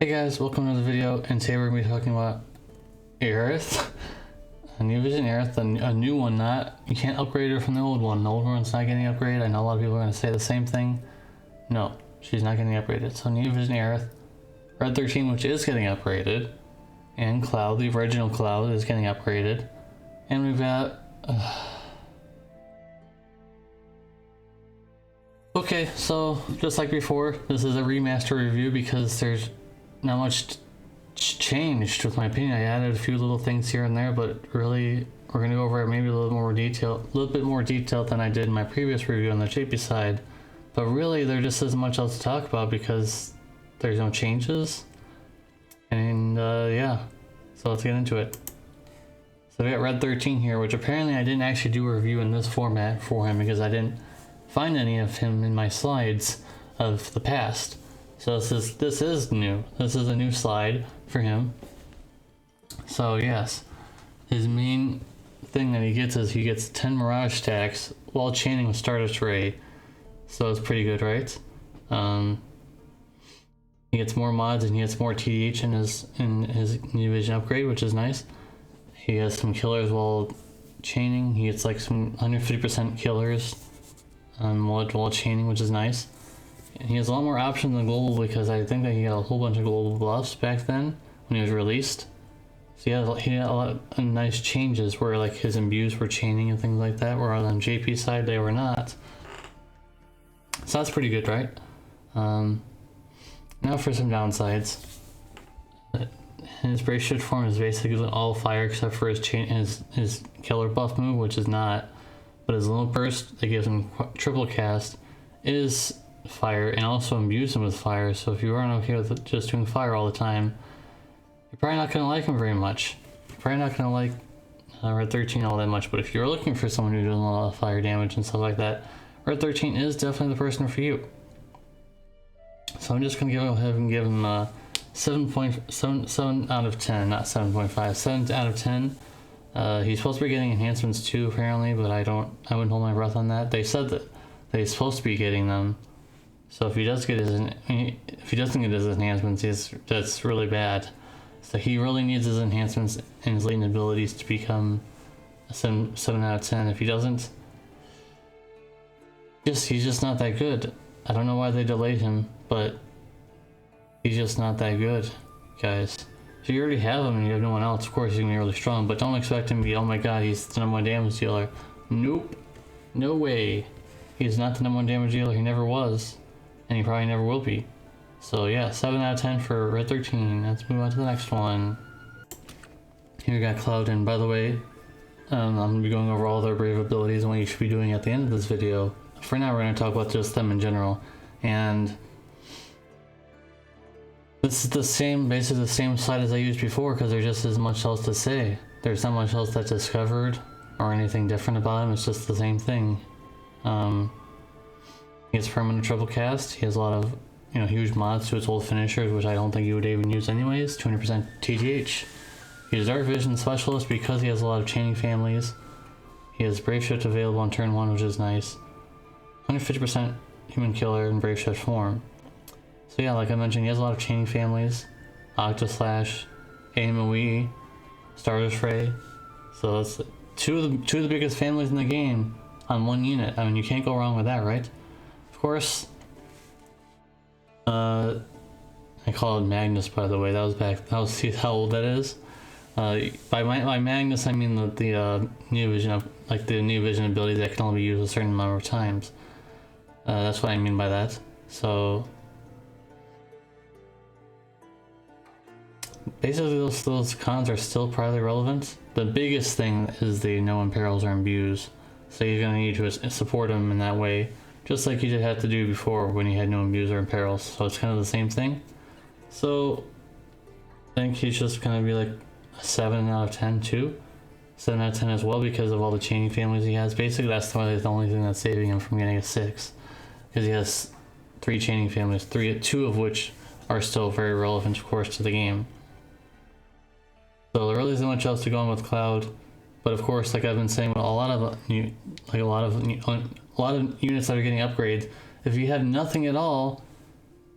Hey guys, welcome to the video, and today we're going to be talking about Aerith. A new vision Aerith, a new one, you can't upgrade her from the old one. The old one's not getting upgraded. I know a lot of people are going to say the same thing. No, she's not getting upgraded. So new vision Aerith, Red 13, which is getting upgraded, and Cloud, the original Cloud, is getting upgraded. And we've got... Okay, so just like before, this is a remaster review because there's not much changed with my opinion. I added a few little things here and there, but really we're gonna go over it maybe a little bit more detail than I did in my previous review on the JP side. But really there just isn't much else to talk about because there's no changes. And yeah, so let's get into it. So we got Red 13 here, which apparently I didn't actually do a review in this format for him because I didn't find any of him in my slides of the past. So this is new. This is a new slide for him. So yes, his main thing that he gets is he gets 10 Mirage stacks while chaining with Stardust Ray. So it's pretty good, right? He gets more mods and he gets more TDH in his new vision upgrade, which is nice. He has some killers while chaining. He gets like some 150% killers while chaining, which is nice. And he has a lot more options than global because I think that he got a whole bunch of global buffs back then when he was released. So he had a lot of nice changes where like his imbues were chaining and things like that, where on JP side they were not. So that's pretty good, right? Now for some downsides. His Brave Shift form is basically all fire except for his killer buff move, which is not. But his little burst that gives him triple cast is fire and also imbues him with fire. So if you aren't okay with just doing fire all the time, you're probably not going to like him very much. You're probably not going to like Red 13 all that much. But if you're looking for someone who does a lot of fire damage and stuff like that, Red 13 is definitely the person for you. So I'm just going to go ahead and give him 7 out of 10, not 7.5, 7 out of 10. He's supposed to be getting enhancements too, apparently, but I wouldn't hold my breath on that. They said that he's supposed to be getting them. So if he doesn't get his enhancements, that's really bad. So he really needs his enhancements and his latent abilities to become a 7 out of 10. If he doesn't, he's just not that good. I don't know why they delayed him, but he's just not that good, guys. So you already have him and you have no one else. Of course he's gonna be really strong, but don't expect him to be, oh my god, he's the #1 damage dealer. Nope. No way. He's not the #1 damage dealer. He never was. And he probably never will be. So yeah, 7 out of 10 for Red 13. Let's move on to the next one. Here we got Cloud, and by the way, I'm gonna be going over all their brave abilities and what you should be doing at the end of this video. For now, we're gonna talk about just them in general. And this is basically the same slide as I used before because there's just as much else to say. There's not much else that's discovered or anything different about him. It's just the same thing. He has permanent triple cast. He has a lot of, huge mods to his old finishers, which I don't think you would even use anyways. 200% TGH. He has Dark Vision Specialist because he has a lot of chaining families. He has Brave Shift available on turn 1, which is nice. 150% human killer in Brave Shift form. So yeah, like I mentioned, he has a lot of chaining families, Octaslash, AMOE, Stardust Ray. So that's two of the biggest families in the game on one unit. I mean, you can't go wrong with that, right? Of course. I call it Magnus, by the way. That was see how old that is. By Magnus, I mean the new vision the new vision ability that can only be used a certain number of times. That's what I mean by that. So basically, those cons are still probably relevant. The biggest thing is the no imperils or imbues. So you're going to need to support them in that way, just like you did have to do before when you had no imbues or imperils. So it's kind of the same thing. So I think he's just going to be like a 7 out of 10 too. 7 out of 10 as well because of all the chaining families he has. Basically, that's the only thing that's saving him from getting a 6. Because he has 3 chaining families, 2 of which are still very relevant, of course, to the game. So there really isn't much else to go on with Cloud, but of course, like I've been saying, a lot of units that are getting upgrades, if you have nothing at all,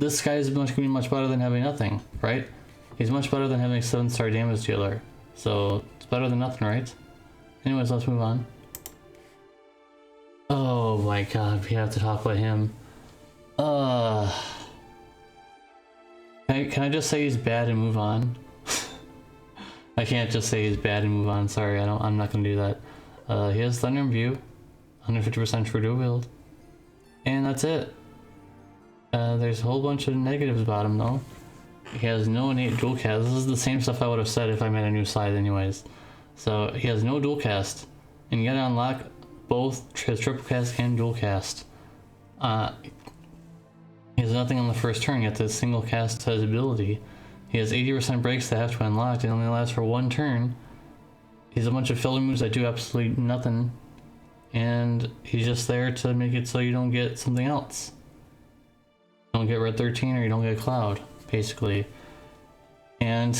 this guy is gonna be much better than having nothing, right? He's much better than having a 7-star damage dealer. So it's better than nothing, right? Anyways, let's move on. Oh my god, we have to talk about him. Can I just say he's bad and move on? I can't just say he's bad and move on. Sorry, I'm not gonna do that. He has Thunder View, 150% true to wield, and that's it. There's a whole bunch of negatives about him though. He has no innate dual cast. This is the same stuff I would have said if I made a new slide anyways. So he has no dual cast, and you gotta unlock both his triple cast and dual cast. He has nothing on the first turn, yet the single cast his ability. He has 80% breaks that have to be unlocked. It only lasts for 1 turn. He's a bunch of filler moves that do absolutely nothing. And he's just there to make it so you don't get something else. You don't get Red 13 or you don't get Cloud, basically. And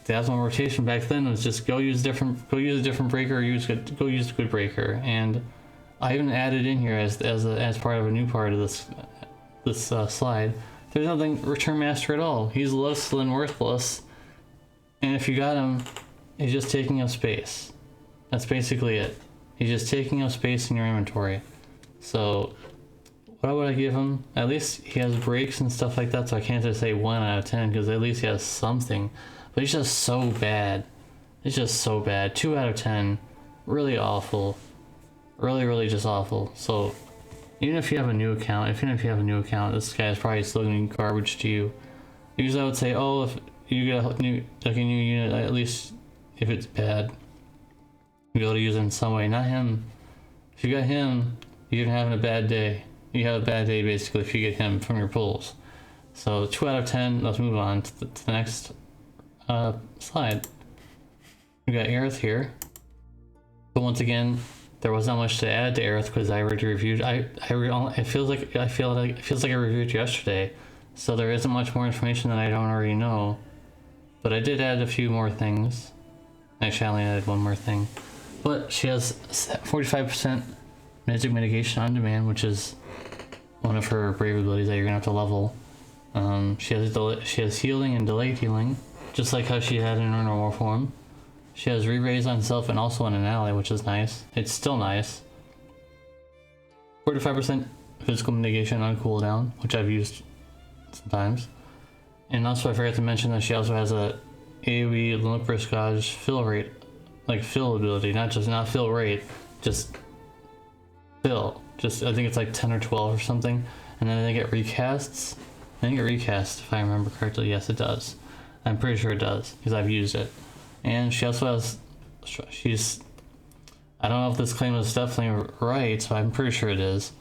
the optimal rotation back then was just go use a different breaker or go use a good breaker. And I even added in here as part of a new part of this slide. There's nothing Return Master at all. He's less than worthless, and if you got him, he's just taking up space. That's basically it. He's just taking up space in your inventory. So what would I give him? At least he has breaks and stuff like that, so I can't just say 1 out of 10 because at least he has something. But he's just so bad. It's just so bad. 2 out of 10. Really awful. Really just awful. So even if you have a new account, this guy is probably still going to be garbage to you. Usually I would say, oh, if you get a new unit, at least if it's bad, you'll be able to use it in some way. Not him. If you got him, you're having a bad day. You have a bad day basically if you get him from your pulls. So 2 out of 10. Let's move on to the next slide. We got Aerith here. So once again, there was not much to add to Aerith because I already reviewed. It feels like I reviewed it yesterday, so there isn't much more information that I don't already know. But I did add a few more things. Actually, I only added 1 more thing. But she has 45% magic mitigation on demand, which is one of her brave abilities that you're gonna have to level. She has healing and delayed healing, just like how she had in her normal form. She has re-raise on self and also on an ally, which is nice. It's still nice. 45% physical mitigation on cooldown, which I've used sometimes. And also I forgot to mention that she also has a AoE Lumber's Gauge fill rate, like fill ability, not fill rate, just fill. I think it's like 10 or 12 or something. And then I think it recasts. I think it recasts if I remember correctly. Yes, it does. I'm pretty sure it does because I've used it. And she also has, I don't know if this claim is definitely right, but I'm pretty sure it is.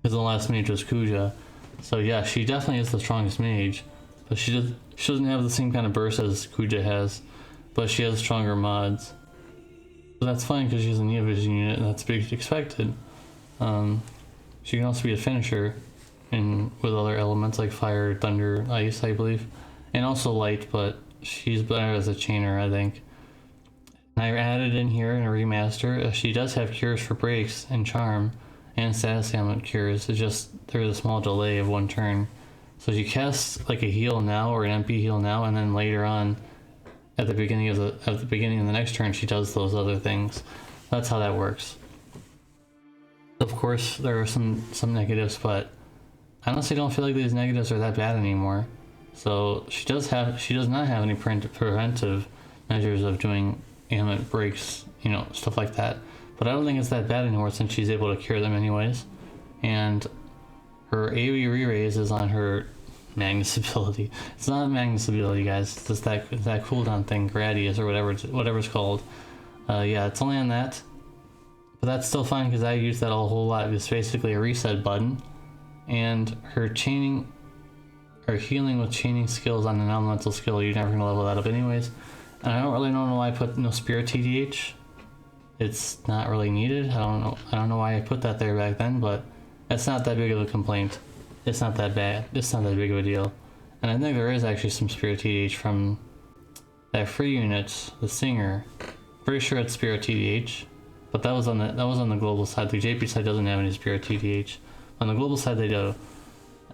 Because the last mage was Kuja. So yeah, she definitely is the strongest mage. But she doesn't have the same kind of burst as Kuja has. But she has stronger mods. So that's fine because she's a Neo Vision unit and that's to be expected. She can also be a finisher with other elements like fire, thunder, ice, I believe. And also light, but she's better as a chainer, I think. And I added in here in a remaster, she does have cures for breaks and charm and status ailment cures. It's just there's a small delay of 1 turn. So she casts like a heal now or an MP heal now, and then later on at the beginning of the next turn she does those other things. That's how that works. Of course there are some negatives, but I honestly don't feel like these negatives are that bad anymore. So she does not have any preventive measures of doing ailment breaks, stuff like that. But I don't think it's that bad anymore since she's able to cure them anyways. And her AoE re-raise is on her Magnus ability. It's not Magnus ability, guys. It's just that cooldown thing, Gradius or whatever it's called. Yeah, it's only on that. But that's still fine because I use that a whole lot. It's basically a reset button. And her healing with chaining skills on an elemental skill, you're never going to level that up anyways. And I don't really know why I put no Spirit TDH. It's not really needed. I don't know why I put that there back then, but it's not that big of a complaint. It's not that bad. It's not that big of a deal. And I think there is actually some Spirit TDH from that free unit, the Singer. Pretty sure it's Spirit TDH, but that was on the global side. The JP side doesn't have any Spirit TDH. On the global side they do.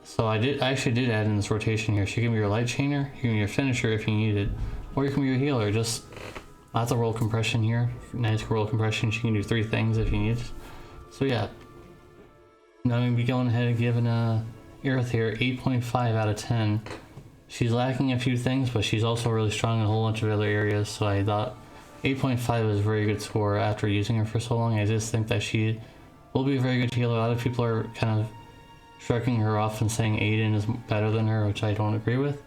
So I actually did add in this rotation here. She can be your light chainer, you can be your finisher if you need it, or you can be your healer. Just lots of roll compression here. Nice roll compression. She can do 3 things if you need it. So yeah. Now I'm going to be going ahead and giving Aerith here 8.5 out of 10. She's lacking a few things, but she's also really strong in a whole bunch of other areas, so I thought 8.5 is a very good score after using her for so long. I just think that she will be a very good healer. A lot of people are kind of shrugging her off and saying Aiden is better than her, which I don't agree with.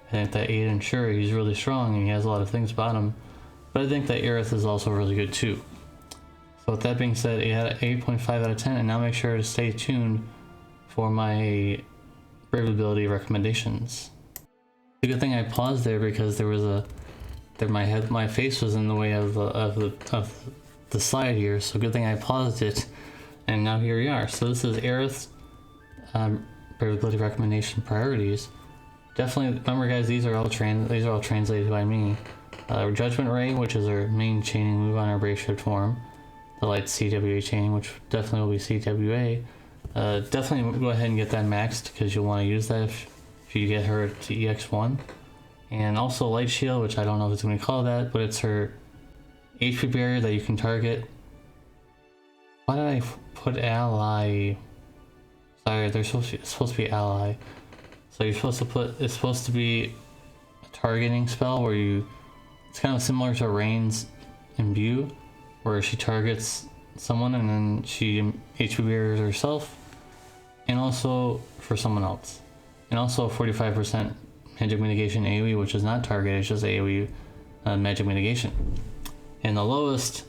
I think that Aiden, sure, he's really strong and he has a lot of things about him, but I think that Aerith is also really good too. So with that being said, 8.5 out of 10, and now make sure to stay tuned for my brave ability recommendations. The good thing I paused there because there was my face was in the way of the slide here, so good thing I paused it, and now here we are. So this is Aerith's brave ability recommendation priorities. Definitely remember, guys, these are all translated by me. Judgment Ray, which is our main chaining move on our brave shift form. The light CWA chaining, which definitely will be CWA. Definitely go ahead and get that maxed because you'll want to use that if you get her to EX1. And also light shield, which I don't know if it's going to be called that, but it's her HP barrier that you can target. Why did I put ally? Sorry, it's supposed to be ally. So you're supposed to put, it's supposed to be a targeting spell where it's kind of similar to Rain's Imbue, where she targets someone and then she HP barriers herself, and also for someone else. And also 45% magic mitigation AoE, which is not target, it's just AoE magic mitigation. And the lowest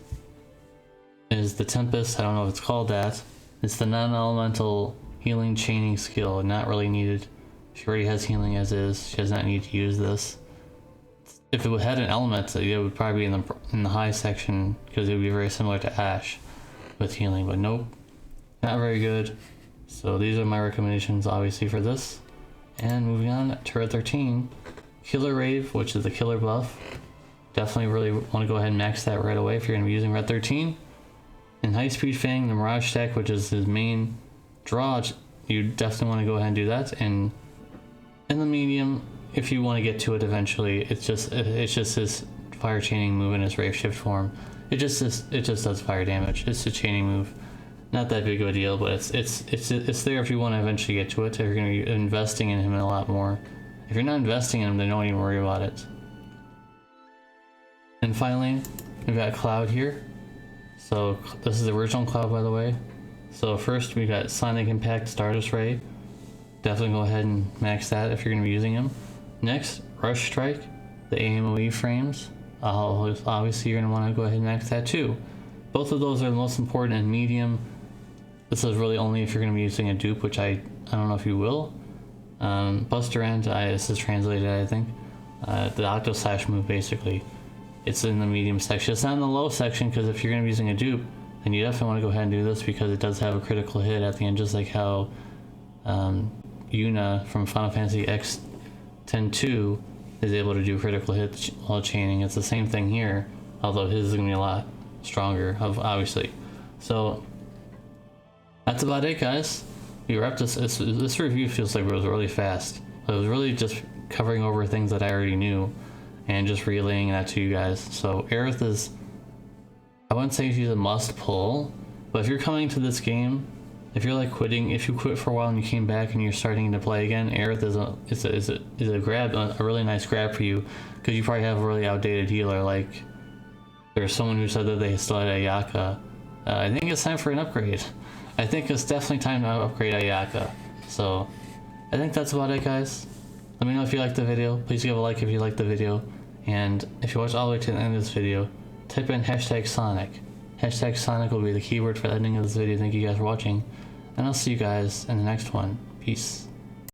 is the Tempest. I don't know if it's called that. It's the non-elemental healing chaining skill, not really needed. She already has healing as is. She does not need to use this. If it had an element, it would probably be in the high section because it would be very similar to Ash with healing, but nope, not very good. So these are my recommendations, obviously, for this. And moving on to Red 13, Killer Rave, which is the killer buff. Definitely really want to go ahead and max that right away if you're going to be using Red 13. And High Speed Fang, the Mirage stack, which is his main draw, you definitely want to go ahead and do that. And in the medium, if you want to get to it eventually, it's just his fire chaining move in his Rave Shift form. It just does fire damage. It's a chaining move. Not that big of a deal, but it's there if you want to eventually get to it. If you're going to be investing in him a lot more. If you're not investing in him, then don't even worry about it. And finally, we've got Cloud here. So this is the original Cloud, by the way. So first we got Sonic Impact, Stardust Ray. Definitely go ahead and max that if you're going to be using him. Next, Rush Strike, the AMOE frames. Obviously you're going to want to go ahead and max that too. Both of those are the most important in medium. This is really only if you're going to be using a dupe, which I don't know if you will. Buster End, this is translated, I think. The Octo Slash move, basically. It's in the medium section. It's not in the low section, because if you're going to be using a dupe, then you definitely want to go ahead and do this, because it does have a critical hit at the end, just like how Yuna from Final Fantasy X-10-2 is able to do critical hits while chaining. It's the same thing here, although his is going to be a lot stronger, obviously. So that's about it, guys. We wrapped this review. Feels like it was really fast. It was really just covering over things that I already knew and just relaying that to you guys. So Aerith is, I wouldn't say she's a must pull, but if you're coming to this game, if you're like quitting, if you quit for a while and you came back and you're starting to play again, Aerith is a grab, a really nice grab for you, because you probably have a really outdated healer. Like, there's someone who said that they still had Ayaka. I think it's time for an upgrade. I think it's definitely time to upgrade Ayaka. So I think that's about it, guys. Let me know if you liked the video. Please give a like if you liked the video. And if you watch all the way to the end of this video, type in #Sonic. #Sonic will be the keyword for the ending of this video. Thank you guys for watching. And I'll see you guys in the next one. Peace.